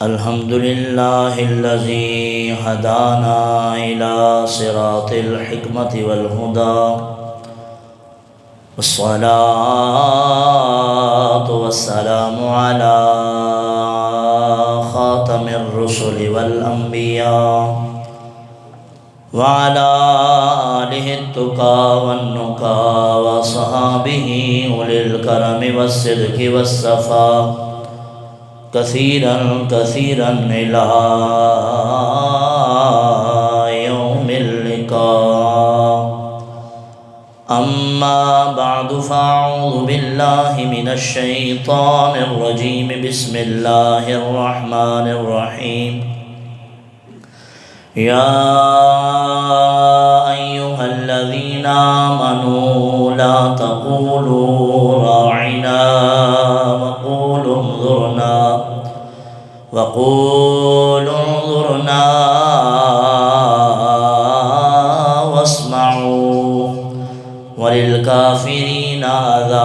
الحمد لله الذي هدانا إلى صراط الحكمة والهدى والصلاة والسلام على خاتم الرسل والأنبياء وعلى آله التقى والنقى وصحابه أولي الكرم والصدق والصفا كثيرا كثيرا إلى يوم اللقاء. أما بعد فأعوذ بالله من الشيطان الرجيم. بسم الله الرحمن الرحيم. يا أيها الذين آمنوا لا تقولوا راعنا وقولوا انظرنا واسمعوا وللكافرين عذاب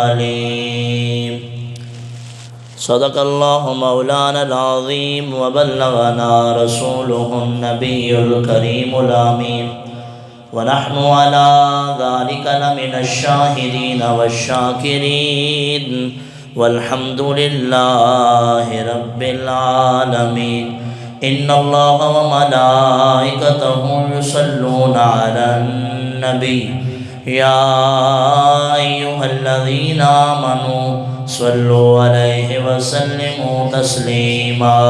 أليم. صدق الله مولانا العظيم وبلغنا رسوله النبي الكريم الأمين ونحن على ذلك لمن الشاهدين والشاكرين والحمد لله رب العالمين. إن الله وملائكته يصلون على النبي يا أيها الذين آمنوا صلوا عليه وسلموا تسليما.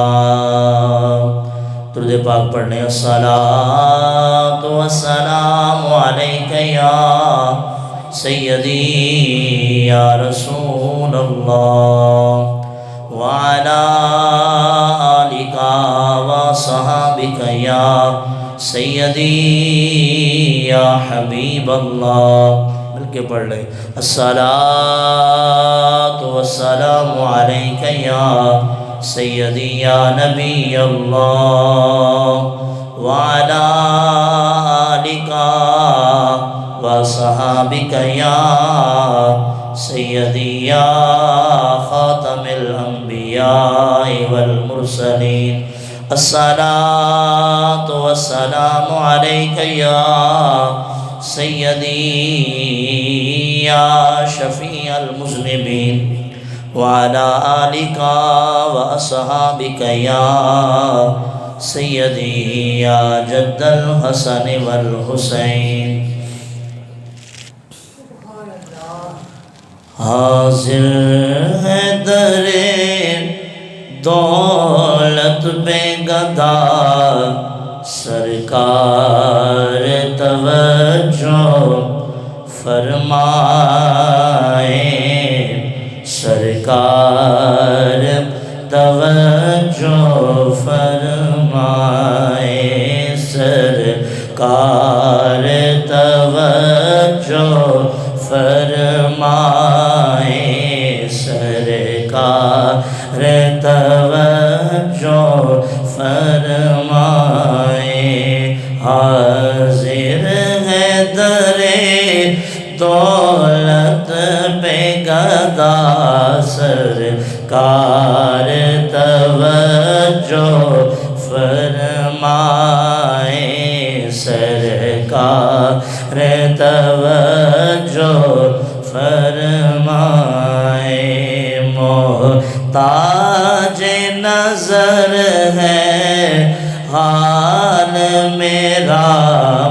درود پاک پڑھنے. الصلاۃ والسلام علیک یا سیدی یا رسول اللہ وعلی آلک وصحابک یا سیدی یا حبیب اللہ. مل کے پڑھ لیں. الصلاۃ والسلام علیک یا سیدی یا نبی اللہ وعلی آلک وصحابک یا سیدی یا خاتم الانبیاء والمرسلین. الصلاۃ والسلام علیک یا سیدی یا شفیع المذنبین وعلى آلك وأصحابك يا سيدي يا جد الحسن والحسين. حاضر ہے در دولت بے گدا سرکار توجہ فرمائے. سرکار توجہ فرمائے. سرکار توجہ فرمائے. سرکار توجہ فرمائے. حاضر ہے در دولت پہ گدا سرکار توجہ فرمائے. سرکار توجہ فرمائے. محتاج نظر ہے حال میرا.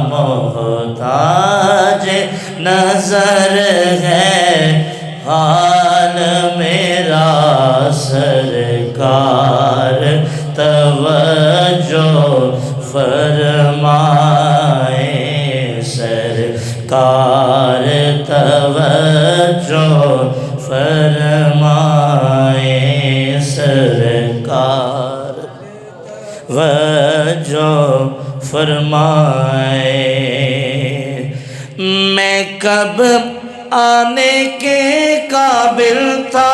محتاج نظر ہے حال میرا. سرکار توجہ فرمائے. سرکار توجہ فرمائے. سرکار توجہ فرمائے. میں کب آنے کے قابل تھا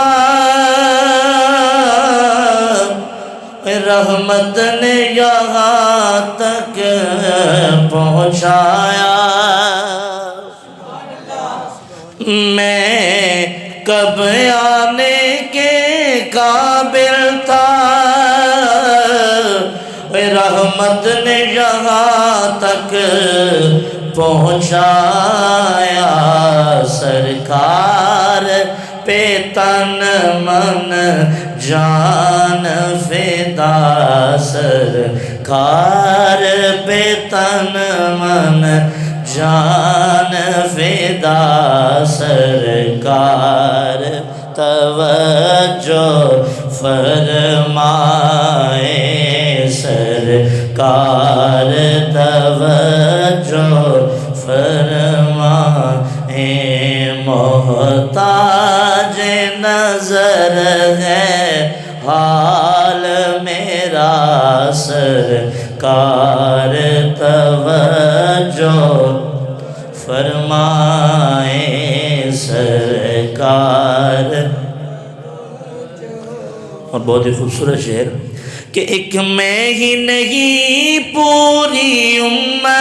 رحمت نے یہاں تک پہنچایا. میں کب آنے کے قابل تھا، رحمت نے یہاں تک پہنچایا، سرکار پہ تن من جان فدا، سرکار پہ تن من جان فدا، سرکار توجہ فرمائے، سرکار توجہ فرمائے، محتاج نظر ہے حال میرا، سرکار توجہ فرمائے، سرکار۔ اور بہت ہی خوبصورت شعر کہ ایک میں ہی نہیں پوری امت،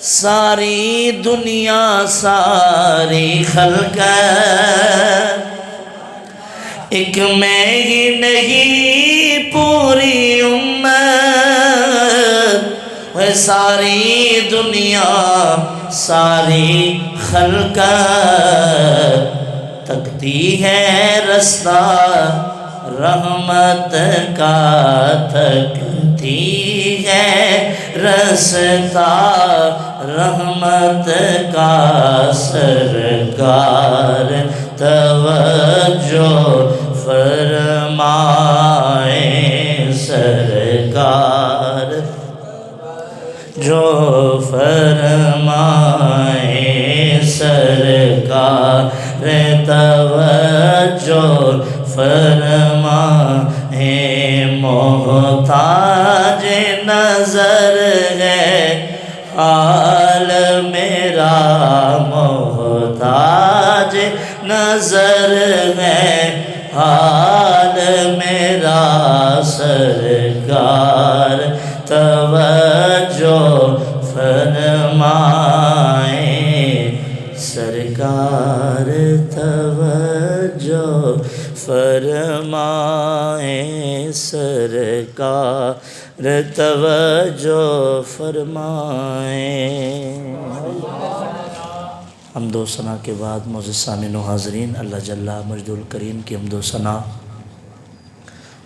ساری دنیا ساری خلقت، ایک میں ہی نہیں پوری امت، وہ ساری دنیا ساری خلقت، تکتی ہے رستہ رحمت کا، تکتی ہے رستہ رحمت کا، سرکار توجہ فرمائے، سرکار جو فرمائے، سرکار توجہ فرمائے، محتاج نظر ہے حال میرا، محتاج نظر ہے حال میرا، سرکار توجہ فرمائے، سرکار توجہ فرمائے، سرکار توجہ فرمائے۔ حمد و ثنا کے بعد معزز سامعین و حاضرین، اللہ جل مجد الکریم کی حمد و ثنا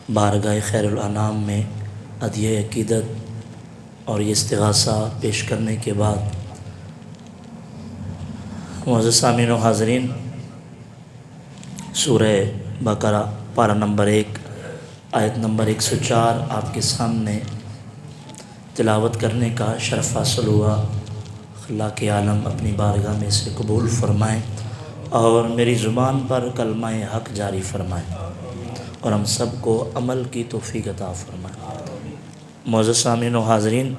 بارگاہ خیر الانام میں عدیہ عقیدت اور یہ استغاثہ پیش کرنے کے بعد، معزز سامعین و حاضرین، سورہ بقرہ پارہ نمبر 1 آیت نمبر 104 آپ کے سامنے تلاوت کرنے کا شرف حاصل ہوا۔ اللہ کے عالم اپنی بارگاہ میں سے قبول فرمائیں اور میری زبان پر کلمہ حق جاری فرمائیں، اور ہم سب کو عمل کی توفیق عطا فرمائیں۔ معزز سامعین و حاضرین،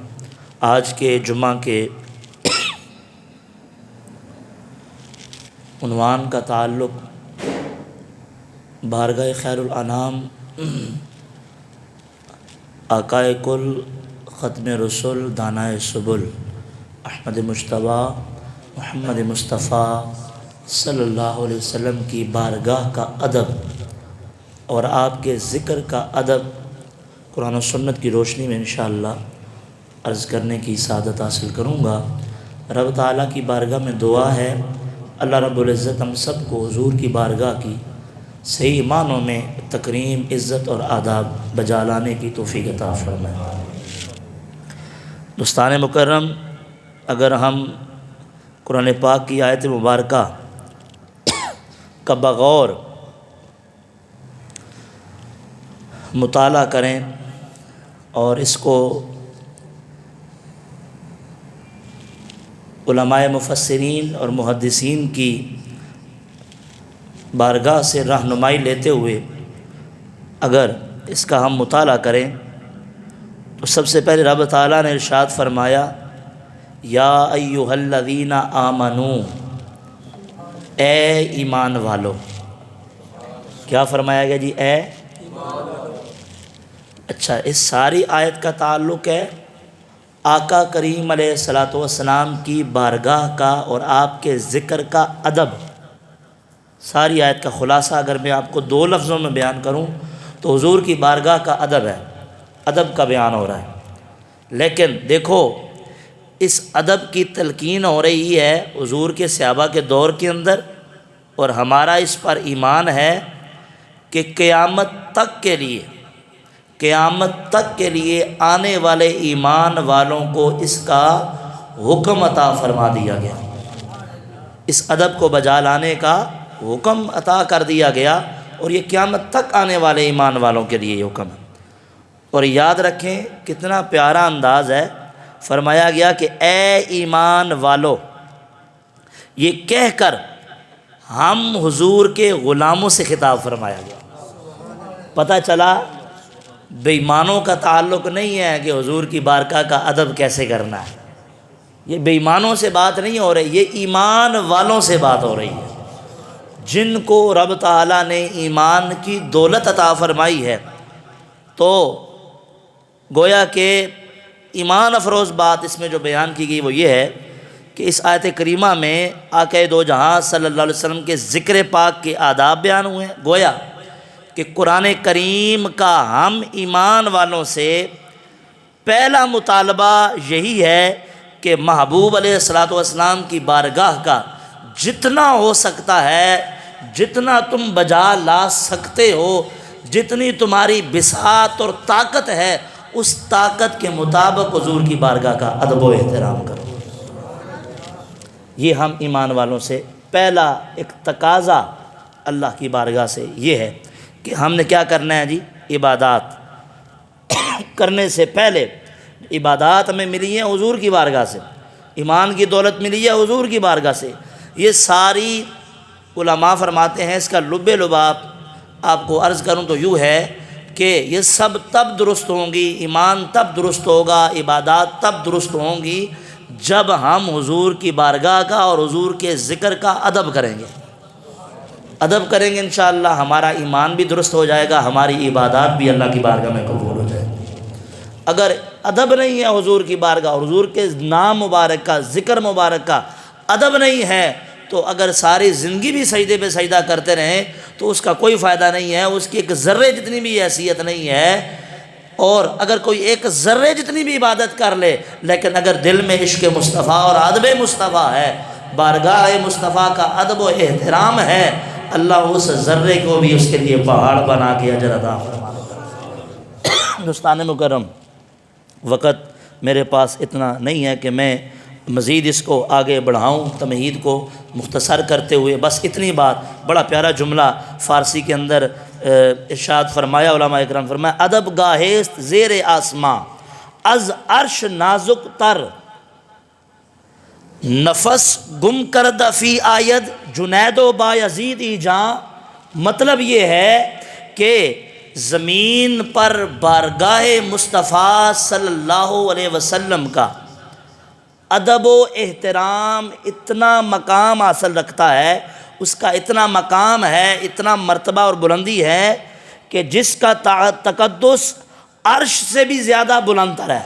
آج کے جمعہ کے عنوان کا تعلق بارگاہ خیر الانام آقائے کل ختم رسول دانائے سبل احمد مجتبیٰ محمد مصطفیٰ صلی اللہ علیہ وسلم کی بارگاہ کا ادب اور آپ کے ذکر کا ادب قرآن و سنت کی روشنی میں انشاءاللہ عرض کرنے کی سعادت حاصل کروں گا۔ رب تعالیٰ کی بارگاہ میں دعا ہے اللہ رب العزت ہم سب کو حضور کی بارگاہ کی صحیح معنوں میں تکریم، عزت اور آداب بجا لانے کی توفیق عطا فرمائے۔ دوستان مکرم، اگر ہم قرآن پاک کی آیت مبارکہ کا بغور مطالعہ کریں اور اس کو علماء مفسرین اور محدثین کی بارگاہ سے رہنمائی لیتے ہوئے اگر اس کا ہم مطالعہ کریں تو سب سے پہلے رب تعالیٰ نے ارشاد فرمایا، یا ایھا الذین آمنوا، اے ایمان والو۔ کیا فرمایا گیا جی؟ اے ایمان والو۔ اچھا، اس ساری آیت کا تعلق ہے آقا کریم علیہ الصلوۃ والسلام کی بارگاہ کا اور آپ کے ذکر کا ادب۔ ساری آیت کا خلاصہ اگر میں آپ کو 2 لفظوں میں بیان کروں تو حضور کی بارگاہ کا ادب ہے، ادب کا بیان ہو رہا ہے۔ لیکن دیکھو اس ادب کی تلقین ہو رہی ہے حضور کے صحابہ کے دور کے اندر، اور ہمارا اس پر ایمان ہے کہ قیامت تک کے لیے آنے والے ایمان والوں کو اس کا حکم عطا فرما دیا گیا، اس ادب کو بجا لانے کا حکم عطا کر دیا گیا، اور یہ قیامت تک آنے والے ایمان والوں کے لیے یہ حکم ہے۔ اور یاد رکھیں کتنا پیارا انداز ہے، فرمایا گیا کہ اے ایمان والو، یہ کہہ کر ہم حضور کے غلاموں سے خطاب فرمایا گیا۔ پتہ چلا بے ایمانوں کا تعلق نہیں ہے کہ حضور کی بارگاہ کا ادب کیسے کرنا ہے، یہ بے ایمانوں سے بات نہیں ہو رہی، یہ ایمان والوں سے بات ہو رہی ہے، جن کو رب تعالیٰ نے ایمان کی دولت عطا فرمائی ہے۔ تو گویا کہ ایمان افروز بات اس میں جو بیان کی گئی وہ یہ ہے کہ اس آیت کریمہ میں آقا دو جہاں صلی اللہ علیہ وسلم کے ذکر پاک کے آداب بیان ہوئے ہیں۔ گویا کہ قرآن کریم کا ہم ایمان والوں سے پہلا مطالبہ یہی ہے کہ محبوب علیہ الصلوۃ والسلام کی بارگاہ کا جتنا ہو سکتا ہے، جتنا تم بجا لا سکتے ہو، جتنی تمہاری بساط اور طاقت ہے، اس طاقت کے مطابق حضور کی بارگاہ کا ادب و احترام کرو۔ یہ ہم ایمان والوں سے پہلا ایک تقاضا اللہ کی بارگاہ سے یہ ہے کہ ہم نے کیا کرنا ہے جی، عبادات کرنے سے پہلے، عبادات ہمیں ملی ہیں حضور کی بارگاہ سے، ایمان کی دولت ملی ہے حضور کی بارگاہ سے۔ یہ ساری علماء فرماتے ہیں اس کا لب لباب آپ کو عرض کروں تو یوں ہے کہ یہ سب تب درست ہوں گی، ایمان تب درست ہوگا، عبادات تب درست ہوں گی جب ہم حضور کی بارگاہ کا اور حضور کے ذکر کا ادب کریں گے۔ ادب کریں گے انشاءاللہ ہمارا ایمان بھی درست ہو جائے گا، ہماری عبادات بھی اللہ کی بارگاہ میں قبول ہو جائے گی۔ اگر ادب نہیں ہے حضور کی بارگاہ اور حضور کے نام مبارک کا، ذکر مبارک کا ادب نہیں ہے، تو اگر ساری زندگی بھی سجدے پہ سجدہ کرتے رہیں تو اس کا کوئی فائدہ نہیں ہے، اس کی ایک ذرے جتنی بھی حیثیت نہیں ہے۔ اور اگر کوئی ایک ذرے جتنی بھی عبادت کر لے، لیکن اگر دل میں عشق مصطفیٰ اور ادب مصطفیٰ ہے، بارگاہ مصطفیٰ کا ادب و احترام ہے، اللہ اس ذرے کو بھی اس کے لیے پہاڑ بنا کے اجر عطا فرما دیتا ہے۔ دوستان مکرم، وقت میرے پاس اتنا نہیں ہے کہ میں مزید اس کو آگے بڑھاؤں، تمہید کو مختصر کرتے ہوئے بس اتنی بات، بڑا پیارا جملہ فارسی کے اندر ارشاد فرمایا علماء اکرام، فرمایا ادب گاہست زیر آسماں از عرش نازک تر، نفس گم کردہ فی آید جنید و بایزید ایجاں۔ مطلب یہ ہے کہ زمین پر بارگاہ مصطفیٰ صلی اللہ علیہ وسلم کا ادب و احترام اتنا مقام حاصل رکھتا ہے، اس کا اتنا مقام ہے، اتنا مرتبہ اور بلندی ہے کہ جس کا تقدس عرش سے بھی زیادہ بلند تر ہے۔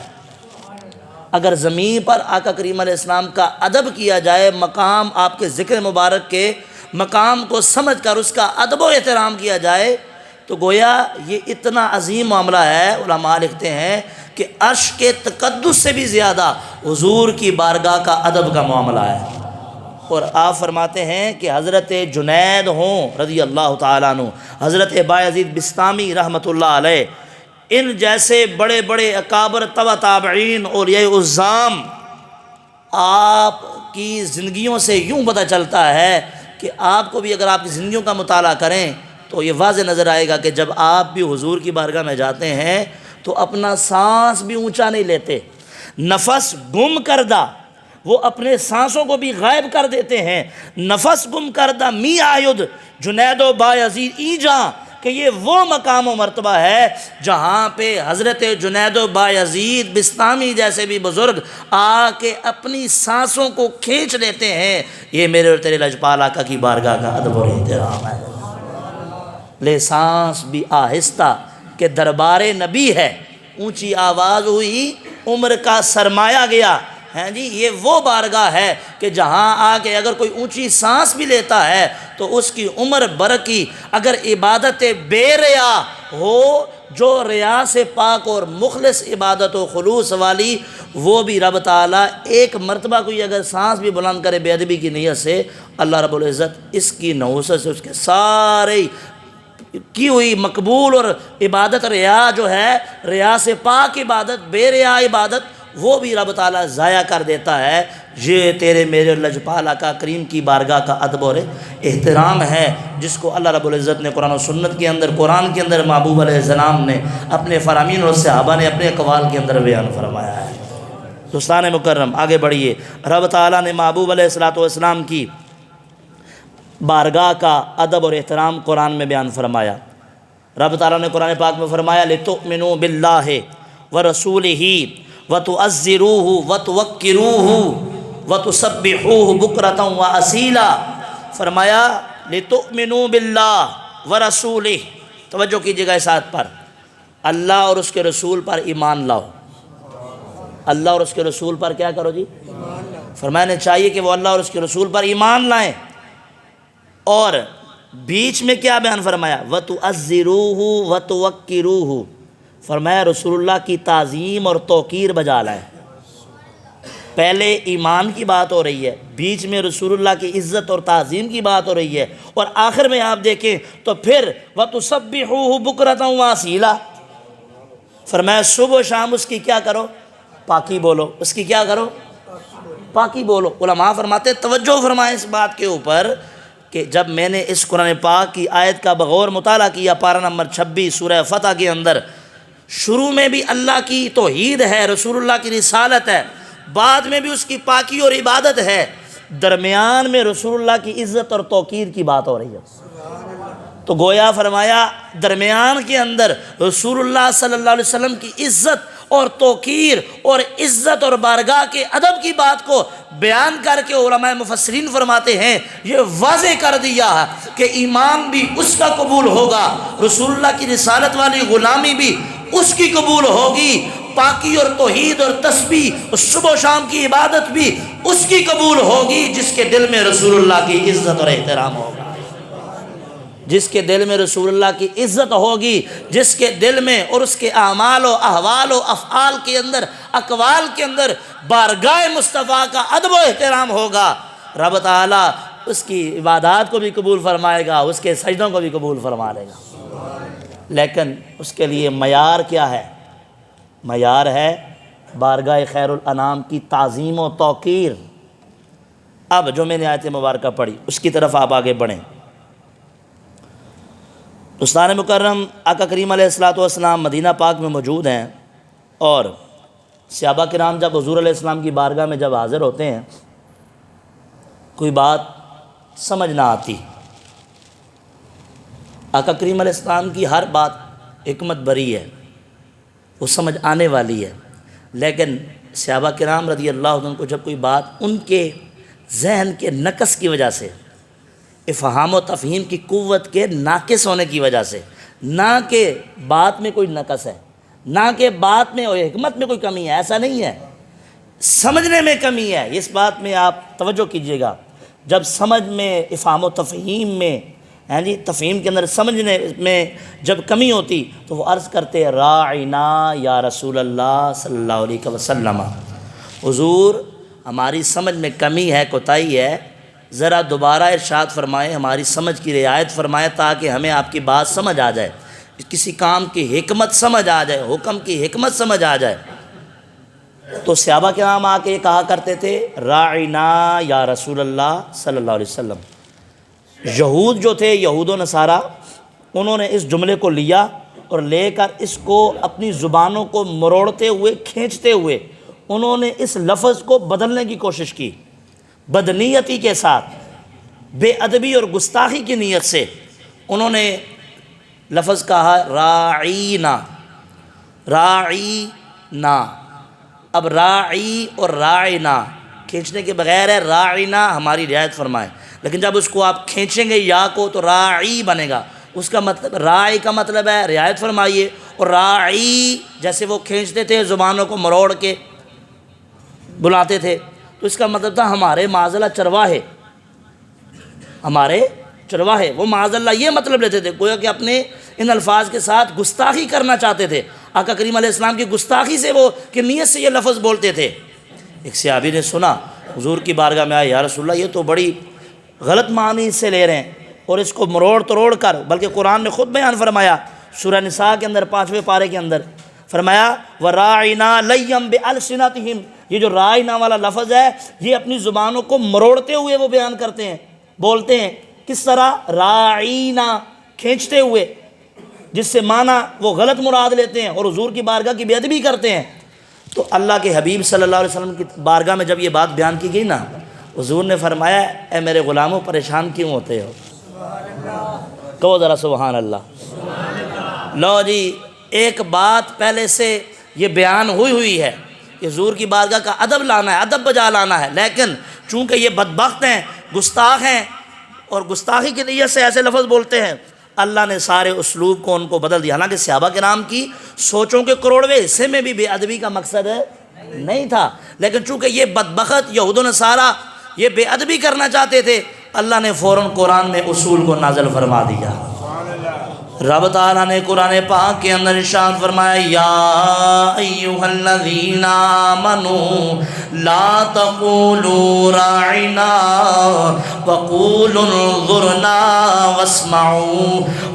اگر زمین پر آقا کریم علیہ السلام کا ادب کیا جائے، مقام آپ کے ذکر مبارک کے مقام کو سمجھ کر اس کا ادب و احترام کیا جائے تو گویا یہ اتنا عظیم معاملہ ہے، علماء لکھتے ہیں کہ عرش کے تقدس سے بھی زیادہ حضور کی بارگاہ کا ادب کا معاملہ ہے۔ اور آپ فرماتے ہیں کہ حضرت جنید ہوں رضی اللہ تعالیٰ عنہ، حضرت بایزید بسطامی رحمۃ اللہ علیہ، ان جیسے بڑے بڑے اکابر تبع تابعین اولیاء اعظام، آپ کی زندگیوں سے یوں پتہ چلتا ہے کہ آپ کو بھی اگر آپ کی زندگیوں کا مطالعہ کریں تو یہ واضح نظر آئے گا کہ جب آپ بھی حضور کی بارگاہ میں جاتے ہیں تو اپنا سانس بھی اونچا نہیں لیتے، نفس گم کردہ، وہ اپنے سانسوں کو بھی غائب کر دیتے ہیں۔ نفس گم کردہ می آید جنید و بایزید ایجاں، کہ یہ وہ مقام و مرتبہ ہے جہاں پہ حضرت جنید و بایزید بسطامی جیسے بھی بزرگ آ کے اپنی سانسوں کو کھینچ لیتے ہیں۔ یہ میرے اور تیرے لجپال آقا کی بارگاہ کا ادب اور احترام ہے۔ لے سانس بھی آہستہ کہ دربار نبی ہے، اونچی آواز ہوئی عمر کا سرمایہ گیا. ہیں جی یہ وہ بارگاہ ہے کہ جہاں آ کے اگر کوئی اونچی سانس بھی لیتا ہے تو اس کی عمر بھر کی اگر عبادت بے ریا ہو، جو ریا سے پاک اور مخلص عبادت و خلوص والی، وہ بھی رب تعالیٰ ایک مرتبہ کوئی اگر سانس بھی بلند کرے بے ادبی کی نیت سے، اللہ رب العزت اس کی نحوست سے اس کے سارے کی ہوئی مقبول اور عبادت ریا جو ہے، ریا سے پاک عبادت، بے ریا عبادت، وہ بھی رب تعالیٰ ضائع کر دیتا ہے. یہ تیرے میرے لجپال آقا کریم کی بارگاہ کا ادب اور احترام ہے، جس کو اللہ رب العزت نے قرآن و سنت کے اندر، قرآن کے اندر محبوب علیہ السلام نے اپنے فرامین اور صحابہ نے اپنے اقوال کے اندر بیان فرمایا ہے. دوستان مکرم آگے بڑھیے. رب تعالیٰ نے محبوب علیہ السلام کی بارگاہ کا ادب اور احترام قرآن میں بیان فرمایا. رب تعالیٰ نے قرآن پاک میں فرمایا لِتُؤْمِنُوا بِاللَّهِ وَرَسُولِهِ وَتُعَزِّرُوهُ وَتُوَقِّرُوهُ وَتُسَبِّحُوهُ بُكْرَةً وَأَصِيلًا. فرمایا لِتُؤْمِنُوا بِاللَّهِ وَرَسُولِهِ، توجہ کیجیے گا اس آیت پر. اللہ اور اس کے رسول پر ایمان لاؤ. اللہ اور اس کے رسول پر کیا کرو جی؟ فرمانے چاہیے کہ وہ اللہ اور اس کے رسول پر ایمان لائیں. اور بیچ میں کیا بیان فرمایا؟ وَتُعَزِّرُوهُ وَتُوَقِّرُوهُ، فرمایا رسول اللہ کی تعظیم اور توقیر بجا لائیں. پہلے ایمان کی بات ہو رہی ہے، بیچ میں رسول اللہ کی عزت اور تعظیم کی بات ہو رہی ہے، اور آخر میں آپ دیکھیں تو پھر وَتُسَبِّحُوهُ بُكْرَةً وَأَصِيلًا، فرمایا صبح و شام اس کی کیا کرو؟ پاکی بولو. اس کی کیا کرو؟ پاکی بولو. علماء فرماتے توجہ فرمائیں اس بات کے اوپر کہ جب میں نے اس قرآن پاک کی آیت کا بغور مطالعہ کیا، پارہ نمبر 26 سورہ فتح کے اندر، شروع میں بھی اللہ کی توحید ہے، رسول اللہ کی رسالت ہے، بعد میں بھی اس کی پاکی اور عبادت ہے، درمیان میں رسول اللہ کی عزت اور توقیر کی بات ہو رہی ہے. تو گویا فرمایا درمیان کے اندر رسول اللہ صلی اللہ علیہ وسلم کی عزت اور توقیر اور عزت اور بارگاہ کے ادب کی بات کو بیان کر کے علماء مفسرین فرماتے ہیں یہ واضح کر دیا ہے کہ ایمان بھی اس کا قبول ہوگا، رسول اللہ کی رسالت والی غلامی بھی اس کی قبول ہوگی، پاکی اور توحید اور تسبیح اور صبح و شام کی عبادت بھی اس کی قبول ہوگی جس کے دل میں رسول اللہ کی عزت اور احترام ہوگا، جس کے دل میں رسول اللہ کی عزت ہوگی، جس کے دل میں اور اس کے اعمال و احوال و افعال کے اندر، اقوال کے اندر بارگاہ مصطفیٰ کا ادب و احترام ہوگا، رب تعالیٰ اس کی عبادات کو بھی قبول فرمائے گا، اس کے سجدوں کو بھی قبول فرما لے گا. لیکن اس کے لیے معیار کیا ہے؟ معیار ہے بارگاہ خیر الانام کی تعظیم و توقیر. اب جو میں نے آیت مبارکہ پڑھی اس کی طرف آپ آگے بڑھیں. دوستان مکرم، آقا کریم علیہ السلام مدینہ پاک میں موجود ہیں، اور صحابہ کرام جب حضور علیہ السلام کی بارگاہ میں جب حاضر ہوتے ہیں، کوئی بات سمجھ نہ آتی، آقا کریم علیہ السلام کی ہر بات حکمت بری ہے، وہ سمجھ آنے والی ہے، لیکن صحابہ کرام رضی اللہ عنہ کو جب کوئی بات ان کے ذہن کے نقص کی وجہ سے، افہام و تفہیم کی قوت کے ناقص ہونے کی وجہ سے، نہ کہ بات میں کوئی نقص ہے، نہ کہ بات میں اور حکمت میں کوئی کمی ہے، ایسا نہیں ہے، سمجھنے میں کمی ہے. اس بات میں آپ توجہ کیجئے گا، جب سمجھ میں، افہام و تفہیم میں، تفہیم کے اندر سمجھنے میں جب کمی ہوتی تو وہ عرض کرتے راعنا یا رسول اللہ صلی اللہ علیہ وسلم، حضور ہماری سمجھ میں کمی ہے، کوتاہی ہے، ذرا دوبارہ ارشاد فرمائیں، ہماری سمجھ کی رعایت فرمائیں تاکہ ہمیں آپ کی بات سمجھ آ جائے، کسی کام کی حکمت سمجھ آ جائے، حکم کی حکمت سمجھ آ جائے. تو صحابہ کرام آ کے یہ کہا کرتے تھے راعنا یا رسول اللہ صلی اللہ علیہ وسلم. یہود جو تھے، یہود و نصارہ، انہوں نے اس جملے کو لیا اور لے کر اس کو اپنی زبانوں کو مروڑتے ہوئے، کھینچتے ہوئے انہوں نے اس لفظ کو بدلنے کی کوشش کی، بدنیتی کے ساتھ، بے ادبی اور گستاخی کی نیت سے انہوں نے لفظ کہا راعینا، راعینا. اب راعی اور راعینا کھینچنے کے بغیر ہے، راعینا ہماری رعایت فرمائیں، لیکن جب اس کو آپ کھینچیں گے یا کو تو راعی بنے گا. اس کا مطلب، راعی کا مطلب ہے رعایت فرمائیے، اور راعی جیسے وہ کھینچتے تھے زبانوں کو مروڑ کے بلاتے تھے، تو اس کا مطلب تھا ہمارے معاذ اللہ چرواہے، ہمارے چرواہے۔ وہ معاذ اللہ یہ مطلب لیتے تھے، گویا کہ اپنے ان الفاظ کے ساتھ گستاخی کرنا چاہتے تھے، آقا کریم علیہ السلام کی گستاخی سے وہ کہ نیت سے یہ لفظ بولتے تھے۔ ایک صحابی نے سنا، حضور کی بارگاہ میں آئے، یا رسول اللہ یہ تو بڑی غلط معنی اس سے لے رہے ہیں، اور اس کو مروڑ توڑ کر، بلکہ قرآن نے خود بیان فرمایا سورہ نساء کے اندر 5ویں پارے کے اندر فرمایا وَرَاعِنَا لَيَّمْ بِأَلْسِنَتِهِمْ، یہ جو رائنا والا لفظ ہے یہ اپنی زبانوں کو مروڑتے ہوئے وہ بیان کرتے ہیں، بولتے ہیں۔ کس طرح؟ راعینا، کھینچتے ہوئے، جس سے معنی وہ غلط مراد لیتے ہیں اور حضور کی بارگاہ کی بے ادبی کرتے ہیں۔ تو اللہ کے حبیب صلی اللہ علیہ وسلم کی بارگاہ میں جب یہ بات بیان کی گئی نا، حضور نے فرمایا اے میرے غلاموں پریشان کیوں ہوتے ہو؟ کہو ذرا سبحان اللہ۔ لو جی، ایک بات پہلے سے یہ بیان ہوئی ہے کہ حضور کی بارگاہ کا ادب لانا ہے، ادب بجا لانا ہے، لیکن چونکہ یہ بدبخت ہیں، گستاخ ہیں، اور گستاخی کی نیت سے ایسے لفظ بولتے ہیں، اللہ نے سارے اسلوب کو ان کو بدل دیا۔ حالانکہ صحابہ کرام کی سوچوں کے کروڑویں حصے میں بھی بے ادبی کا مقصد نہیں تھا، لیکن چونکہ یہ بدبخت یہود و نصارہ یہ بے ادبی کرنا چاہتے تھے، اللہ نے فوراً قرآن میں اصول کو نازل فرما دیا۔ رب تعالیٰ نے قرآن پاک کے اندر ارشاد فرمایا یا ایھا الذین آمنوا لا تقولوا راعنا وقولوا انظرنا واسمعوا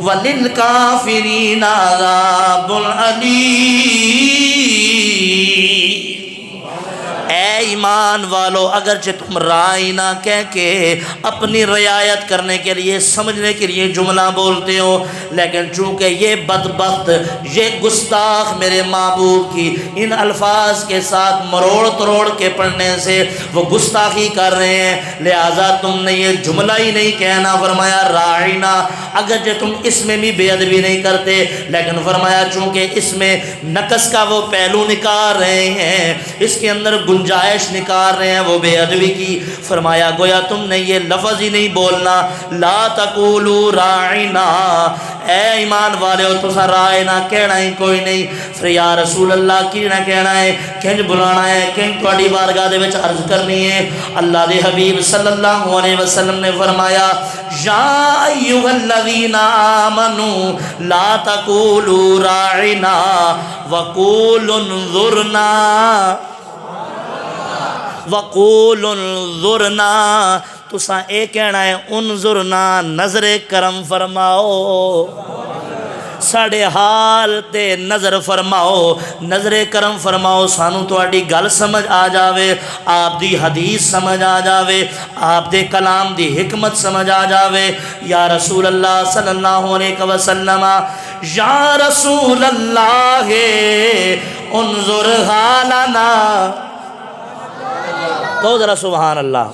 وللکافرین عذاب علیم۔ اے ایمان والو، اگرچہ تم رائنا کہہ کے اپنی رعایت کرنے کے لیے، سمجھنے کے لیے جملہ بولتے ہو، لیکن چونکہ یہ بدبخت، یہ گستاخ میرے محبوب کی ان الفاظ کے ساتھ مروڑ تروڑ کے پڑھنے سے وہ گستاخی کر رہے ہیں، لہٰذا تم نے یہ جملہ ہی نہیں کہنا۔ فرمایا راعنا، اگرچہ تم اس میں بھی بے ادبی نہیں کرتے، لیکن فرمایا چونکہ اس میں نقص کا وہ پہلو نکال رہے ہیں، اس کے اندر گنجائش نکال رہے ہیں وہ بے ادبی کی، فرمایا گویا تم نے یہ لفظ ہی نہیں بولنا، لا تقولوا راعنا، اے ایمان والے ہو تسا راعنا کہنا ہی کوئی نہیں۔ پھر یا رسول اللہ کی نہ کہنا ہے، کنج بلانا ہے، کنج تہاڈی بارگاہ دے وچ عرض کرنی ہے۔ اللہ دے حبیب صلی اللہ علیہ وسلم نے فرمایا یا ایھا الذین آمنوا لا تقولوا راعنا وقولوا انظرنا وقول انظرنا، تساں اے کہنا ہے انظرنا، نظر کرم فرماؤ، ساڑے حال تے نظر فرماؤ، نظر کرم فرماؤ، سانو تہاڈی گل سمجھ آ جاوے، آپ دی حدیث سمجھ آ جاوے، آپ دے کلام دی حکمت سمجھ آ جاوے۔ یا رسول اللہ صلی اللہ علیہ وسلم، یا رسول اللہ انظر حالنا، تو ذرا سبحان اللہ۔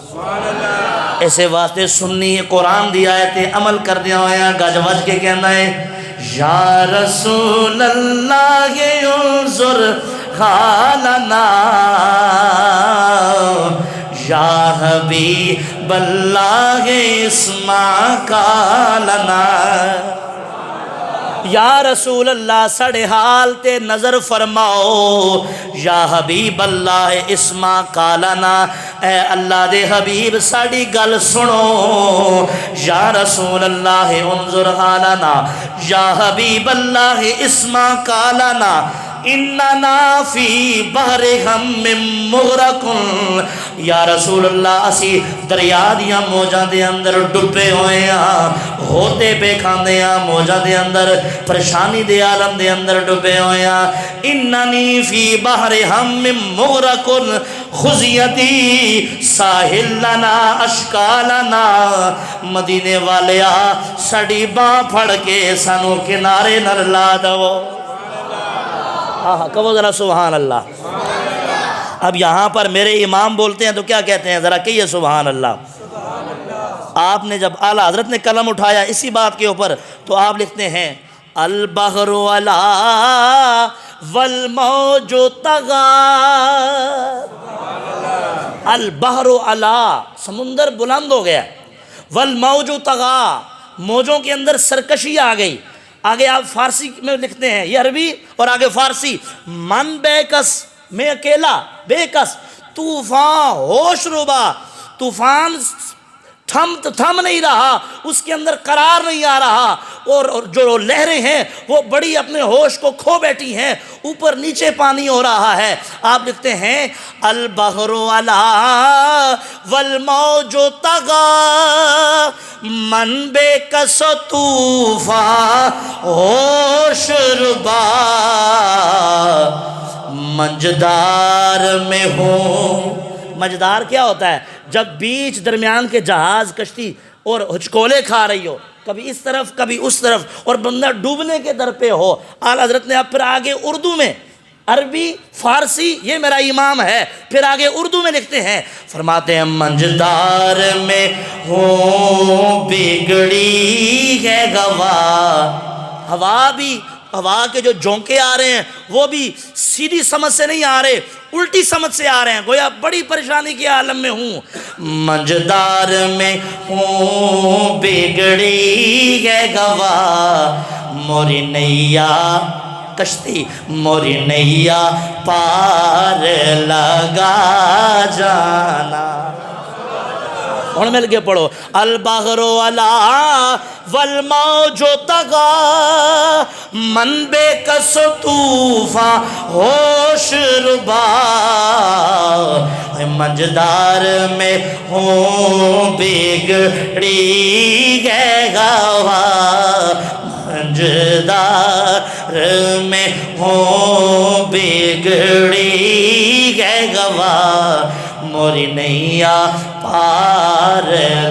ایسے واسطے سنی قرآن دی آیت عمل کر دیا ہویا، گج وج کے کہنا ہے یا رسول اللہ انظر حالنا یا حبیب اللہ اسمع قالنا۔ یا رسول اللہ ساڑے حال تے نظر فرماؤ، یا حبیب اللہ اسمع قالنا، اے اللہ دے حبیب ساڑی گل سنو۔ یا رسول اللہ انظر حالنا یا حبیب اللہ اسمع قالنا اننا فی بحر غم مغرق، یا رسول اللہ اسی دریا دیاں موجاں دے اندر ڈبے ہوئے ہاں، ہوتے پہ کھاندے ہاں، موجاں دے اندر پریشانی دے عالم دے اندر ڈبے ہوئے ہاں۔ اننی فی بحر غم مغرق خزیتی ساحل لنا اشکالنا، مدینے والیا ساڑی باں پھڑ کے سانو کنارے نر لا دو۔ کہو ذرا سبحان اللہ۔ اب یہاں پر میرے امام بولتے ہیں تو کیا کہتے ہیں، ذرا کہیے سبحان اللہ۔ آپ نے جب اعلیٰ حضرت نے قلم اٹھایا اسی بات کے اوپر تو آپ لکھتے ہیں البحر علا والموج طغا، البحر علا سمندر بلند ہو گیا، والموج طغا موجوں کے اندر سرکشی آ گئی، آگے آپ فارسی میں لکھتے ہیں، یہ عربی اور آگے فارسی، من بے کس، میں اکیلا، بے کس، طوفان ہوش ربا، طوفان تھم نہیں رہا، اس کے اندر قرار نہیں آ رہا، اور جو لہریں ہیں وہ بڑی اپنے ہوش کو کھو بیٹھی ہیں، اوپر نیچے پانی ہو رہا ہے۔ آپ لکھتے ہیں البحر علا والموج طغا من بے کس طوفان ہوش ربا منجدار میں ہوں۔ منجدار کیا ہوتا ہے؟ جب بیچ درمیان کے جہاز کشتی اور ہچکولے کھا رہی ہو، کبھی اس طرف کبھی اس طرف، اور بندہ ڈوبنے کے در پہ ہو۔ اعلیٰ حضرت نے اب پھر آگے اردو میں، عربی فارسی یہ میرا امام ہے، پھر آگے اردو میں لکھتے ہیں، فرماتے ہیں منجدار میں ہوں بگڑی ہے گواہ، ہوا کے جو جھونکے آ رہے ہیں وہ بھی سیدھی سمجھ سے نہیں آ رہے، الٹی سمجھ سے آ رہے ہیں، گویا بڑی پریشانی کے عالم میں ہوں۔ منجدار میں ہوں بگڑی ہے گواہ موری نیا کشتی، موری نیا پار لگا جانا۔ اور مل کے پڑھو البحر علا والموج طغا من بے کس طوفان ہوش ربا منجدار میں ہوں بگڑی ہے گواہ منجدار میں ہوں بگڑی ہے گواہ موری نیا پار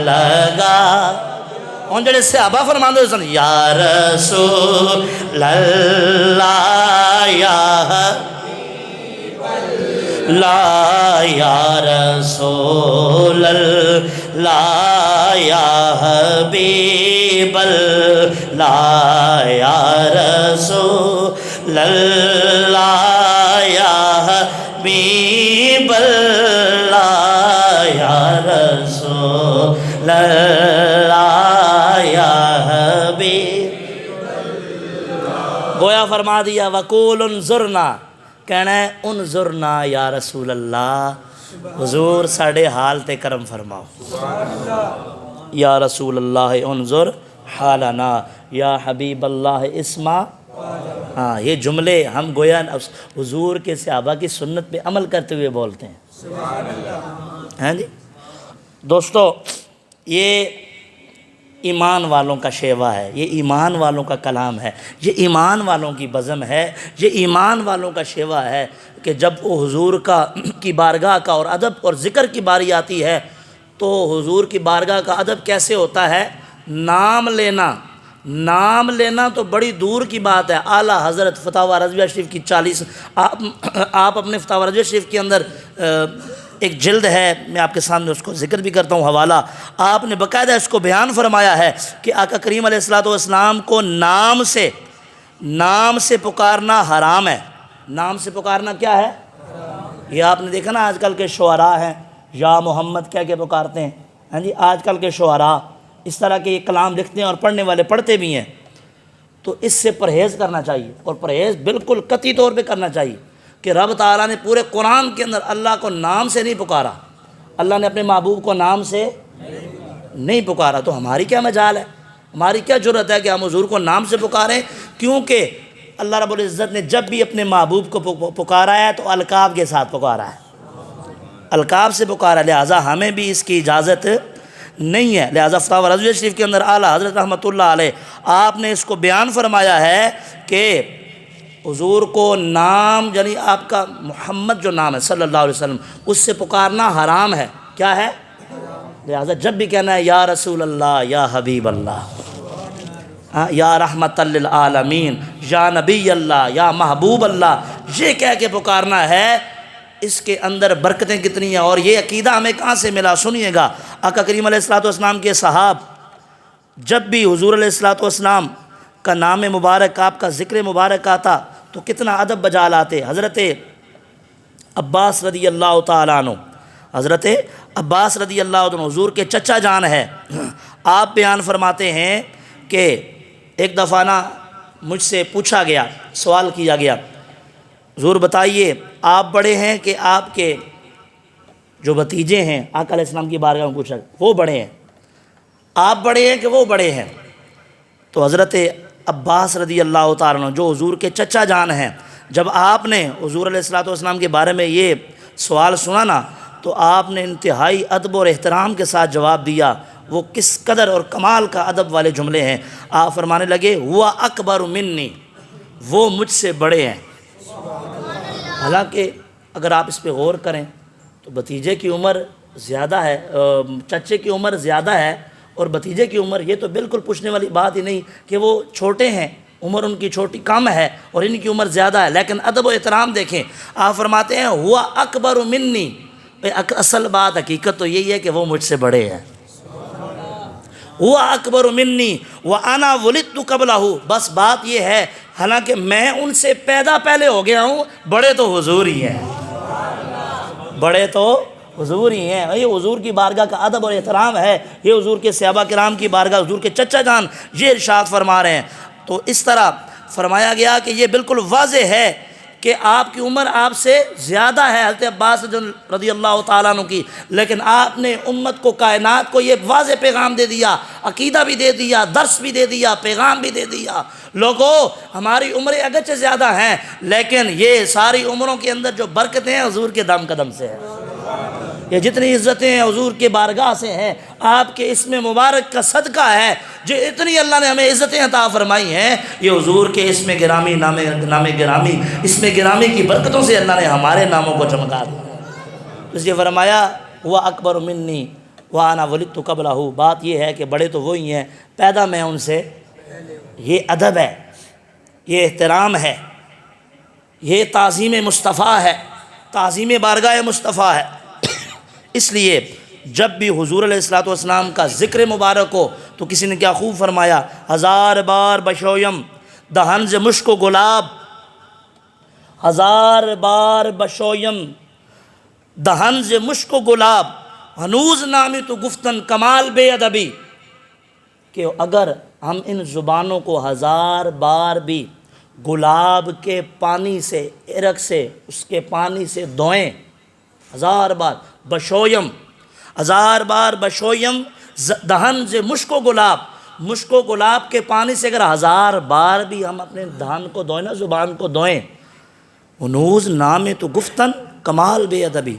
لگا۔ ان جڑے صحابہ فرماندے سن یا رسول اللہ یا حبیب اللہ یا رسول اللہ یا حبیب اللہ یا رسول اللہ یا حبیب اللہ یا رسول اللہ یا حبیب۔ گویا فرما دیا وقول انظرنا، کہنا ہے انظرنا یا رسول اللہ، حضور ساڑھے حال تے کرم فرماؤ، یا رسول اللہ انظر حالنا یا حبیب اللہ اسما۔ ہاں یہ جملے ہم گویا حضور کے صحابہ کی سنت پہ عمل کرتے ہوئے بولتے ہیں۔ ہیں جی دوستو، یہ ایمان والوں کا شیوا ہے، یہ ایمان والوں کا کلام ہے، یہ ایمان والوں کی بزم ہے، یہ ایمان والوں کا شیوا ہے کہ جب وہ حضور کی بارگاہ کا اور ادب اور ذکر کی باری آتی ہے تو حضور کی بارگاہ کا ادب کیسے ہوتا ہے؟ نام لینا تو بڑی دور کی بات ہے۔ اعلیٰ حضرت فتاوی رضویہ شریف کی 40 آپ اپنے فتاوی رضویہ شریف کے اندر ایک جلد ہے، میں آپ کے سامنے اس کو ذکر بھی کرتا ہوں، حوالہ، آپ نے باقاعدہ اس کو بیان فرمایا ہے کہ آقا کریم علیہ السلام کو نام سے پکارنا حرام ہے۔ نام سے پکارنا کیا ہے؟ یہ آپ نے دیکھا نا آج کل کے شعراء ہیں یا محمد کہہ کے پکارتے ہیں، ہاں جی، آج کل کے شعراء اس طرح کے یہ کلام لکھتے ہیں اور پڑھنے والے پڑھتے بھی ہیں، تو اس سے پرہیز کرنا چاہیے، اور پرہیز بالکل قطعی طور پہ کرنا چاہیے کہ رب تعالیٰ نے پورے قرآن کے اندر اللہ کو نام سے نہیں پکارا، اللہ نے اپنے محبوب کو نام سے نہیں پکارا، تو ہماری کیا مجال ہے، ہماری کیا جرت ہے کہ ہم حضور کو نام سے پکاریں؟ کیونکہ اللہ رب العزت نے جب بھی اپنے محبوب کو پکارا ہے تو القاب کے ساتھ پکارا ہے، القاب سے پکارا، لہٰذا ہمیں بھی اس کی اجازت نہیں ہے۔ لہٰذا فتاوی رضویہ شریف کے اندر اعلیٰ حضرت رحمۃ اللہ علیہ آپ نے اس کو بیان فرمایا ہے کہ حضور کو نام، یعنی آپ کا محمد جو نام ہے صلی اللہ علیہ وسلم، اس سے پکارنا حرام ہے۔ کیا ہے؟ لہٰذا جب بھی کہنا ہے یا رسول اللہ یا حبیب اللہ، یا رحمت للعالمین، یا نبی اللہ، یا محبوب اللہ، یہ کہہ کے پکارنا ہے، اس کے اندر برکتیں کتنی ہیں۔ اور یہ عقیدہ ہمیں کہاں سے ملا؟ سنیے گا، آقا کریم علیہ السلام کے صحاب جب بھی حضور علیہ السلام کا نام مبارک، آپ کا ذکر مبارک آتا تو کتنا ادب بجا لاتے۔ حضرت عباس رضی اللہ تعالیٰ عنہ، حضرت عباس رضی اللہ عنہ حضور کے چچا جان ہے، آپ بیان فرماتے ہیں کہ ایک دفعہ نا مجھ سے پوچھا گیا، سوال کیا گیا، حضور بتائیے آپ بڑے ہیں کہ آپ کے جو بھتیجے ہیں؟ آقا علیہ السلام کی بارگاہ میں پوچھا، وہ بڑے ہیں، آپ بڑے ہیں کہ وہ بڑے ہیں؟ تو حضرت عباس رضی اللہ تعالیٰ عنہ جو حضور کے چچا جان ہیں، جب آپ نے حضور علیہ الصلوۃ والسلام کے بارے میں یہ سوال سنا نا، تو آپ نے انتہائی ادب اور احترام کے ساتھ جواب دیا۔ وہ کس قدر اور کمال کا ادب والے جملے ہیں۔ آپ فرمانے لگے ہوا اکبر منی، وہ مجھ سے بڑے ہیں۔ حالانکہ اگر آپ اس پہ غور کریں تو بھتیجے کی عمر زیادہ ہے، چچے کی عمر زیادہ ہے اور بھتیجے کی عمر، یہ تو بالکل پوچھنے والی بات ہی نہیں کہ وہ چھوٹے ہیں، عمر ان کی چھوٹی کم ہے اور ان کی عمر زیادہ ہے، لیکن ادب و احترام دیکھیں۔ آپ فرماتے ہیں ہوا اکبر منی، اصل بات حقیقت تو یہی ہے کہ وہ مجھ سے بڑے ہیں۔ ہوا اکبر منی وانا ولدت قبلہ، بس بات یہ ہے حالانکہ میں ان سے پیدا پہلے ہو گیا ہوں، بڑے تو حضور ہی ہیں، بڑے تو حضور ہی ہیں۔ یہ حضور کی بارگاہ کا ادب اور احترام ہے، یہ حضور کے صحابہ کرام کی بارگاہ، حضور کے چچا جان یہ ارشاد فرما رہے ہیں۔ تو اس طرح فرمایا گیا کہ یہ بالکل واضح ہے کہ آپ کی عمر آپ سے زیادہ ہے، حضرت عباس رضی اللہ تعالیٰ عنہ کی، لیکن آپ نے امت کو، کائنات کو یہ واضح پیغام دے دیا، عقیدہ بھی دے دیا، درس بھی دے دیا، پیغام بھی دے دیا۔ لوگوں، ہماری عمریں اگرچہ زیادہ ہیں لیکن یہ ساری عمروں کے اندر جو برکتیں ہیں حضور کے دم قدم سے ہیں، یہ جتنی عزتیں ہیں حضور کے بارگاہ سے ہیں، آپ کے اسم مبارک کا صدقہ ہے جو اتنی اللہ نے ہمیں عزتیں عطا فرمائی ہیں، یہ حضور کے اسم گرامی، نام گرامی، اسم گرامی کی برکتوں سے اللہ نے ہمارے ناموں کو چمکا دیا۔ اس لیے فرمایا ہوا اکبر منی وانا ولدت قبلہ، بات یہ ہے کہ بڑے تو وہی ہیں، پیدا میں ان سے۔ یہ ادب ہے، یہ احترام ہے، یہ تعظیم مصطفیٰ ہے، تعظیم بارگاہ مصطفیٰ ہے۔ اس لیے جب بھی حضور علیہ الصلوۃ والسلام کا ذکر مبارک ہو تو کسی نے کیا خوب فرمایا، ہزار بار بشویم دہن ز مشک و گلاب، ہزار بار بشویم دہن ز مشک و گلاب، ہنوز نامی تو گفتن کمال بے ادبی، کہ اگر ہم ان زبانوں کو ہزار بار بھی گلاب کے پانی سے، عرق سے، اس کے پانی سے دھوئیں، ہزار بار بشویم، ہزار بار بشویم دہن سے مشک و گلاب، مشک و گلاب کے پانی سے اگر ہزار بار بھی ہم اپنے دہن کو دھوئیں نا، زبان کو دھوئیں، انوز نام تو گفتن کمال بے ادبی،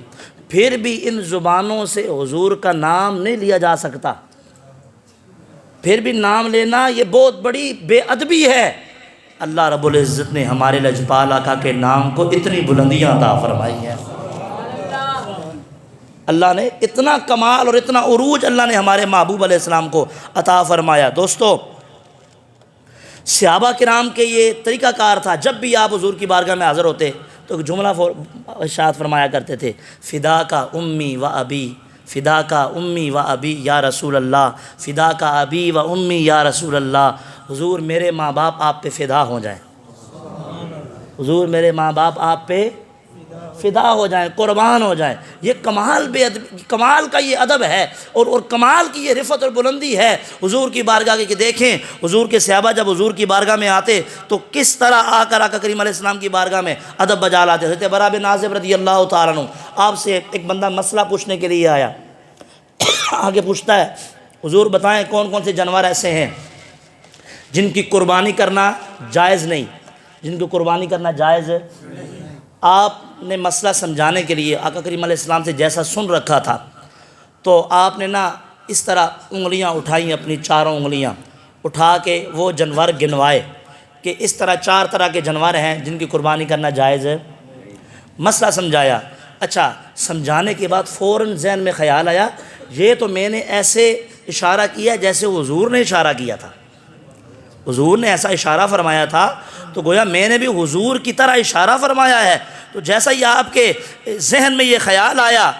پھر بھی ان زبانوں سے حضور کا نام نہیں لیا جا سکتا، پھر بھی نام لینا یہ بہت بڑی بے ادبی ہے۔ اللہ رب العزت نے ہمارے لجپال آقا کے نام کو اتنی بلندیاں عطا فرمائی ہیں، اللہ نے اتنا کمال اور اتنا عروج اللہ نے ہمارے محبوب علیہ السلام کو عطا فرمایا۔ دوستو، صحابہ کرام کے یہ طریقہ کار تھا، جب بھی آپ حضور کی بارگاہ میں حاضر ہوتے تو ایک جملہ ارشاد فرمایا کرتے تھے، فدا کا امی و ابی، فدا کا امی و ابی یا رسول اللہ، فدا کا ابی و امی یا رسول اللہ، حضور میرے ماں باپ آپ پہ فدا ہو جائیں، حضور میرے ماں باپ آپ پہ فدا ہو جائیں، قربان ہو جائیں۔ یہ کمال بے ادب، کمال کا یہ ادب ہے اور کمال کی یہ رفعت اور بلندی ہے حضور کی بارگاہ کی، کہ دیکھیں حضور کے صحابہ جب حضور کی بارگاہ میں آتے تو کس طرح آ کر آقا کریم علیہ السلام کی بارگاہ میں ادب بجا لاتے تھے۔ برا بن عازب رضی اللہ تعالیٰ عنہ، آپ سے ایک بندہ مسئلہ پوچھنے کے لیے آیا، آگے پوچھتا ہے حضور بتائیں کون کون سے جانور ایسے ہیں جن کی قربانی کرنا جائز نہیں، جن کی قربانی کرنا جائز ہے۔ آپ نے مسئلہ سمجھانے کے لیے آقا کریم علیہ السلام سے جیسا سن رکھا تھا تو آپ نے نا اس طرح انگلیاں اٹھائیں، اپنی چاروں انگلیاں اٹھا کے وہ جانور گنوائے کہ اس طرح 4 طرح کے جانور ہیں جن کی قربانی کرنا جائز ہے۔ مسئلہ سمجھایا، اچھا سمجھانے کے بعد فوراً ذہن میں خیال آیا، یہ تو میں نے ایسے اشارہ کیا جیسے حضور نے اشارہ کیا تھا، حضور نے ایسا اشارہ فرمایا تھا تو گویا میں نے بھی حضور کی طرح اشارہ فرمایا ہے۔ تو جیسا ہی آپ کے ذہن میں یہ خیال آیا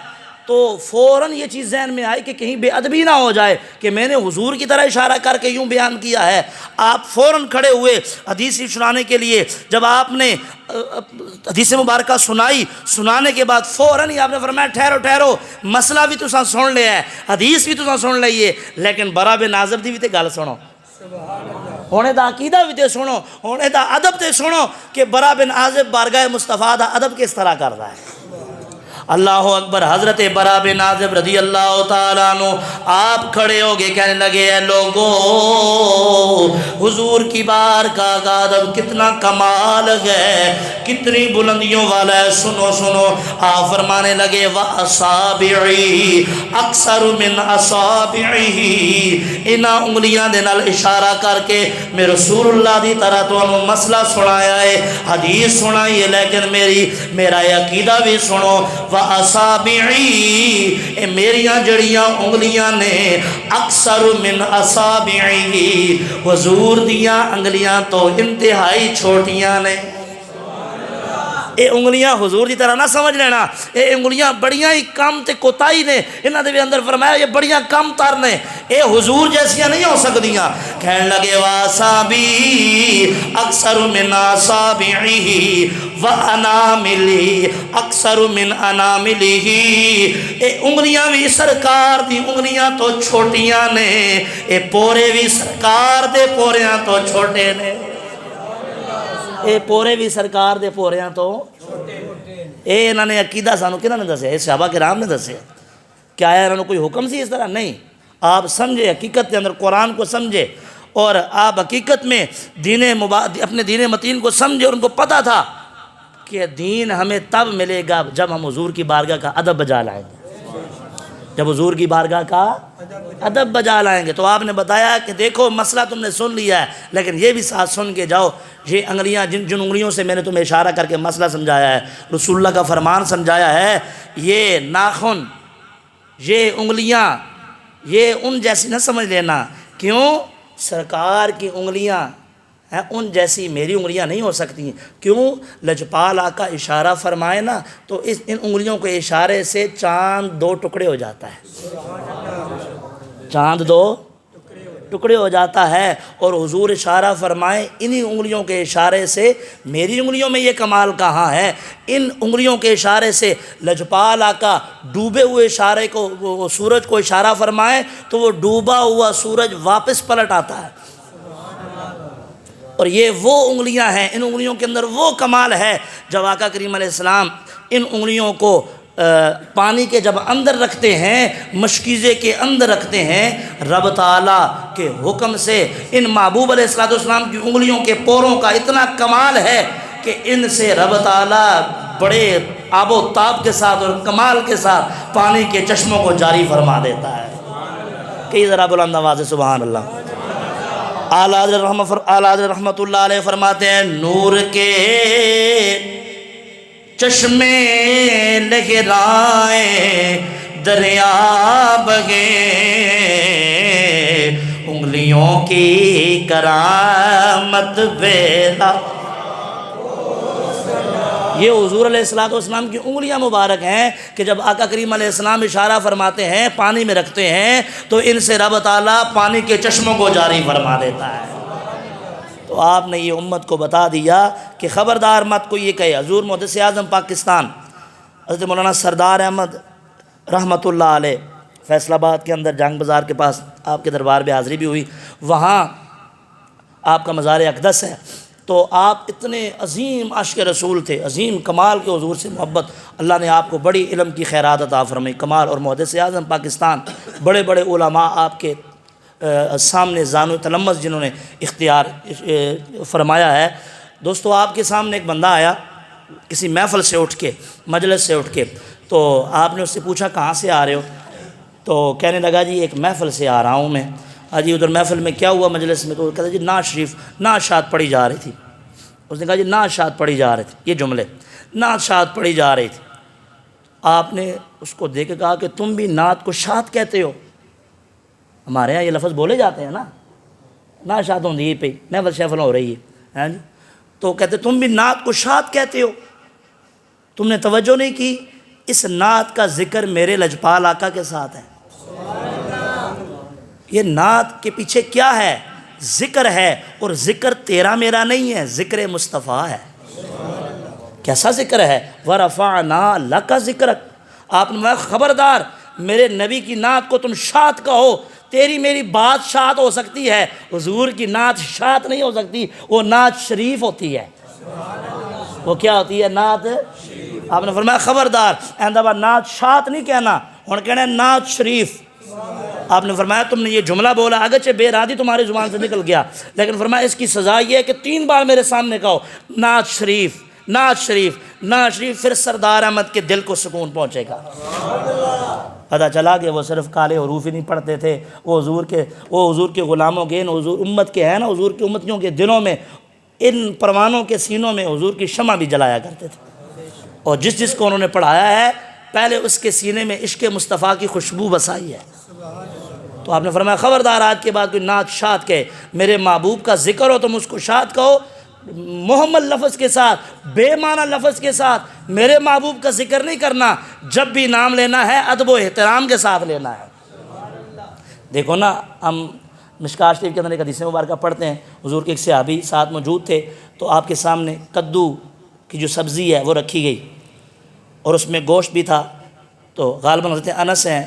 تو فوراً یہ چیز ذہن میں آئی کہ کہیں بے ادبی نہ ہو جائے کہ میں نے حضور کی طرح اشارہ کر کے یوں بیان کیا ہے۔ آپ فوراً کھڑے ہوئے حدیث سنانے کے لیے، جب آپ نے حدیث مبارکہ سنانے کے بعد فوراً ہی آپ نے فرمایا ٹھہرو ٹھہرو، مسئلہ بھی تساں سن لیا ہے، حدیث بھی تساں سن لئیے، لیکن برا بن عازب دی بھی تے گل سنو۔ ہونے دا عقیدہ بھی تے سنو، ہونے دا ادب تے سنو کہ برا بن عازب بارگاہ مصطفیٰ دا ادب کس طرح کر رہا ہے۔ اللہ اکبر۔ حضرت برا بن عازب رضی اللہ تعالیٰ عنہ آپ کھڑے ہو گئے، کہنے لگے اے لوگوں، حضور کی بارگاہ کا ادب کتنا کمال ہے، کتنی بلندیوں والا ہے، سنو سنو۔ آپ فرمانے لگے وَأَصَابِعِي اکثر من أَصَابِعِهِ، انہاں انگلیاں دے نال اشارہ کر کے میں رسول اللہ دی طرح تو انہوں مسئلہ سنایا ہے، حدیث سنائی ہے، لیکن میرا عقیدہ بھی سنو۔ وَأَصَابِعِي، اے میریاں جڑیاں انگلیاں نے، اکثر من أَصَابِعِهِ، حضور دیاں انگلیاں تو انتہائی چھوٹیاں نے۔ اے انگلیاں حضور دی طرح نہ سمجھ لینا، اے انگلیاں بڑیاں ہی کم تے کوتاہی نے، انہاں دے بھی اندر فرمایا یہ بڑیاں کم تر نے، اے حضور جیسیاں نہیں ہو سکدیاں۔ کہنے لگے وَأَصَابِعِي اکثر من أَصَابِعِهِ وَأَنَامِلِهِ اکثر من أَنَامِلِهِ، اے انگلیاں بھی سرکار دی انگلیاں تو چھوٹیاں نے، اے پورے بھی سرکار دے پوریاں تو چھوٹے نے۔ اے پورے بھی سرکار دے پوریاں تو اے انہوں نے عقیدہ سانو کنہاں نے دسے؟ اے صحابہ کرام نے دسے۔ کیا ہے انہوں نے کوئی حکم سی اس طرح؟ نہیں، آپ سمجھے حقیقت کے اندر قرآن کو سمجھے، اور آپ حقیقت میں اپنے دین متین کو سمجھے، اور ان کو پتہ تھا کہ دین ہمیں تب ملے گا جب ہم حضور کی بارگاہ کا ادب بجا لائیں گے، جب حضور کی بارگاہ کا ادب بجا لائیں گے۔ تو آپ نے بتایا کہ دیکھو مسئلہ تم نے سن لیا ہے، لیکن یہ بھی ساتھ سن کے جاؤ، یہ انگلیاں جن انگلیوں سے میں نے تمہیں اشارہ کر کے مسئلہ سمجھایا ہے، رسول اللہ کا فرمان سمجھایا ہے، یہ ناخن، یہ انگلیاں، یہ ان جیسی نہ سمجھ لینا۔ کیوں؟ سرکار کی انگلیاں ان جیسی میری انگلیاں نہیں ہو سکتی ہیں۔ کیوں؟ لجپال آقا اشارہ فرمائے نا تو ان انگلیوں کے اشارے سے چاند دو ٹکڑے ہو جاتا ہے، چاند دو ٹکڑے ہو جاتا ہے، اور حضور اشارہ فرمائے انہی انگلیوں کے اشارے سے۔ میری انگلیوں میں یہ کمال کہاں ہے؟ ان انگلیوں کے اشارے سے لجپال آقا ڈوبے ہوئے اشارے کو، سورج کو اشارہ فرمائے تو وہ ڈوبا ہوا سورج واپس پلٹ آتا ہے۔ اور یہ وہ انگلیاں ہیں، ان انگلیوں کے اندر وہ کمال ہے جب آقا کریم علیہ السلام ان انگلیوں کو پانی کے جب اندر رکھتے ہیں، مشکیزے کے اندر رکھتے ہیں، رب تعالیٰ کے حکم سے ان محبوب علیہ السلام کی انگلیوں کے پوروں کا اتنا کمال ہے کہ ان سے رب تعالیٰ بڑے آب و تاب کے ساتھ اور کمال کے ساتھ پانی کے چشموں کو جاری فرما دیتا ہے۔ کئی ذرا بلند آواز سے سبحان اللہ۔ اعلیٰ حضرت رحمت اللہ علیہ فرماتے ہیں نور کے چشمے لہرائیں دریا بگے، انگلیوں کی کرامت بیلا۔ یہ حضور علیہ السلام کی انگلیاں مبارک ہیں کہ جب آقا کریم علیہ السلام اشارہ فرماتے ہیں، پانی میں رکھتے ہیں تو ان سے رب تعالیٰ پانی کے چشموں کو جاری فرما دیتا ہے۔ تو آپ نے یہ امت کو بتا دیا کہ خبردار مت کو یہ کہے۔ حضور محدث اعظم پاکستان حضرت مولانا سردار احمد رحمت اللہ علیہ فیصل آباد کے اندر جنگ بازار کے پاس آپ کے دربار میں حاضری بھی ہوئی، وہاں آپ کا مزار اقدس ہے۔ تو آپ اتنے عظیم عاشق رسول تھے، عظیم کمال کے حضور سے محبت، اللہ نے آپ کو بڑی علم کی خیرات عطا فرمائی، کمال، اور محدث اعظم پاکستان بڑے بڑے علماء آپ کے سامنے زانو تلمس جنہوں نے اختیار فرمایا ہے۔ دوستو آپ کے سامنے ایک بندہ آیا کسی محفل سے اٹھ کے، مجلس سے اٹھ کے، تو آپ نے اس سے پوچھا کہاں سے آ رہے ہو؟ تو کہنے لگا جی ایک محفل سے آ رہا ہوں میں۔ جی ادھر محفل میں کیا ہوا مجلس میں؟ تو کہتا جی نعت شریف، نعت شاد پڑھی جا رہی تھی۔ اس نے کہا جی نعت شاد پڑھی جا رہی تھی، یہ جملے نعت شاد پڑھی جا رہی تھی۔ آپ نے اس کو دیکھ کے کہا کہ تم بھی نعت کو شاد کہتے ہو؟ ہمارے ہاں یہ لفظ بولے جاتے ہیں نا، نعت شاد ہوں دی پہ محفل شیفل ہو رہی ہے جی، تو کہتے تم بھی نعت کو شاد کہتے ہو؟ تم نے توجہ نہیں کی، اس نعت کا ذکر میرے لجپال آقا کے ساتھ ہے۔ یہ نعت کے پیچھے کیا ہے؟ ذکر ہے، اور ذکر تیرا میرا نہیں ہے، ذکر مصطفیٰ ہے۔ کیسا ذکر ہے؟ وَرَفَعْنَا لَكَ ذِكْرَكَ۔ آپ نے خبردار میرے نبی کی نعت کو تم شاد کہو، تیری میری بات شاد ہو سکتی ہے، حضور کی نعت شاد نہیں ہو سکتی، وہ نعت شریف ہوتی ہے۔ وہ کیا ہوتی ہے؟ نعت۔ آپ نے فرمایا خبردار آئندہ بار نعت شاد نہیں کہنا، ہن کہنا ہے نعت شریف۔ آپ نے فرمایا تم نے یہ جملہ بولا، اگرچہ بے ارادی تمہاری زبان سے نکل گیا، لیکن فرمایا اس کی سزا یہ ہے کہ 3 بار میرے سامنے کہو نعت شریف، نعت شریف، نعت شریف، پھر سردار احمد کے دل کو سکون پہنچے گا۔ پتہ چلا کہ وہ صرف کالے حروف ہی نہیں پڑھتے تھے، وہ حضور کے غلاموں کے، ان حضور امت کے ہیں نا، حضور کی امتیوں کے دلوں میں، ان پروانوں کے سینوں میں حضور کی شمع بھی جلایا کرتے تھے، اور جس کو انہوں نے پڑھایا ہے پہلے اس کے سینے میں عشق مصطفیٰ کی خوشبو بسائی ہے۔ تو آپ نے فرمایا خبردار آج کے بعد کوئی نعت شاد کہے، میرے محبوب کا ذکر ہو تم اس کو شاد کہو، محمد لفظ کے ساتھ، بے معنی لفظ کے ساتھ میرے محبوب کا ذکر نہیں کرنا، جب بھی نام لینا ہے ادب و احترام کے ساتھ لینا ہے۔ دیکھو نا، ہم مشکوٰۃ شریف کے اندر ایک حدیث مبارکہ پڑھتے ہیں، حضور کے ایک صحابی ساتھ موجود تھے، تو آپ کے سامنے کدو کی جو سبزی ہے وہ رکھی گئی اور اس میں گوشت بھی تھا، تو غالباً حضرت انس ہیں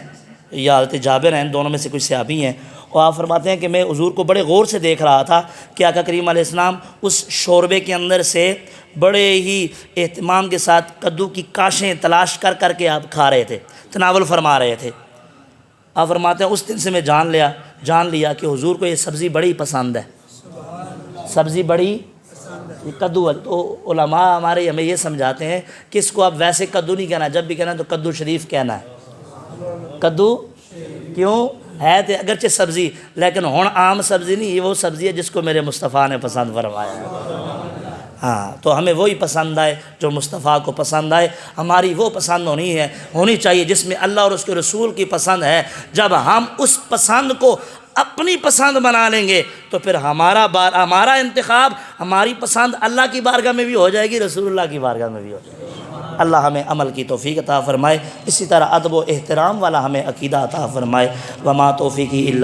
یا حضرت جابر ہیں، دونوں میں سے کوئی صحابی ہیں، اور آپ فرماتے ہیں کہ میں حضور کو بڑے غور سے دیکھ رہا تھا کہ آقا کریم علیہ السلام اس شوربے کے اندر سے بڑے ہی اہتمام کے ساتھ کدو کی کاشیں تلاش کر کے آپ کھا رہے تھے، تناول فرما رہے تھے۔ آپ فرماتے ہیں اس دن سے میں جان لیا کہ حضور کو یہ سبزی بڑی پسند ہے، سبزی بڑی کدو۔ تو علماء ہمارے ہمیں یہ سمجھاتے ہیں کہ اس کو اب ویسے کدو نہیں کہنا، جب بھی کہنا تو کدو شریف کہنا ہے۔ کدو کیوں ہے تو اگرچہ سبزی، لیکن ہون عام سبزی نہیں، یہ وہ سبزی ہے جس کو میرے مصطفیٰ نے پسند فرمایا ہے۔ ہاں، تو ہمیں وہی پسند آئے جو مصطفیٰ کو پسند آئے، ہماری وہ پسند ہونی چاہیے جس میں اللہ اور اس کے رسول کی پسند ہے۔ جب ہم اس پسند کو اپنی پسند بنا لیں گے تو پھر ہمارا انتخاب، ہماری پسند اللہ کی بارگاہ میں بھی ہو جائے گی، رسول اللہ کی بارگاہ میں بھی ہو جائے گی۔ اللہ ہمیں عمل کی توفیق عطا فرمائے، اسی طرح ادب و احترام والا ہمیں عقیدہ عطا فرمائے۔ وما توفیقی الا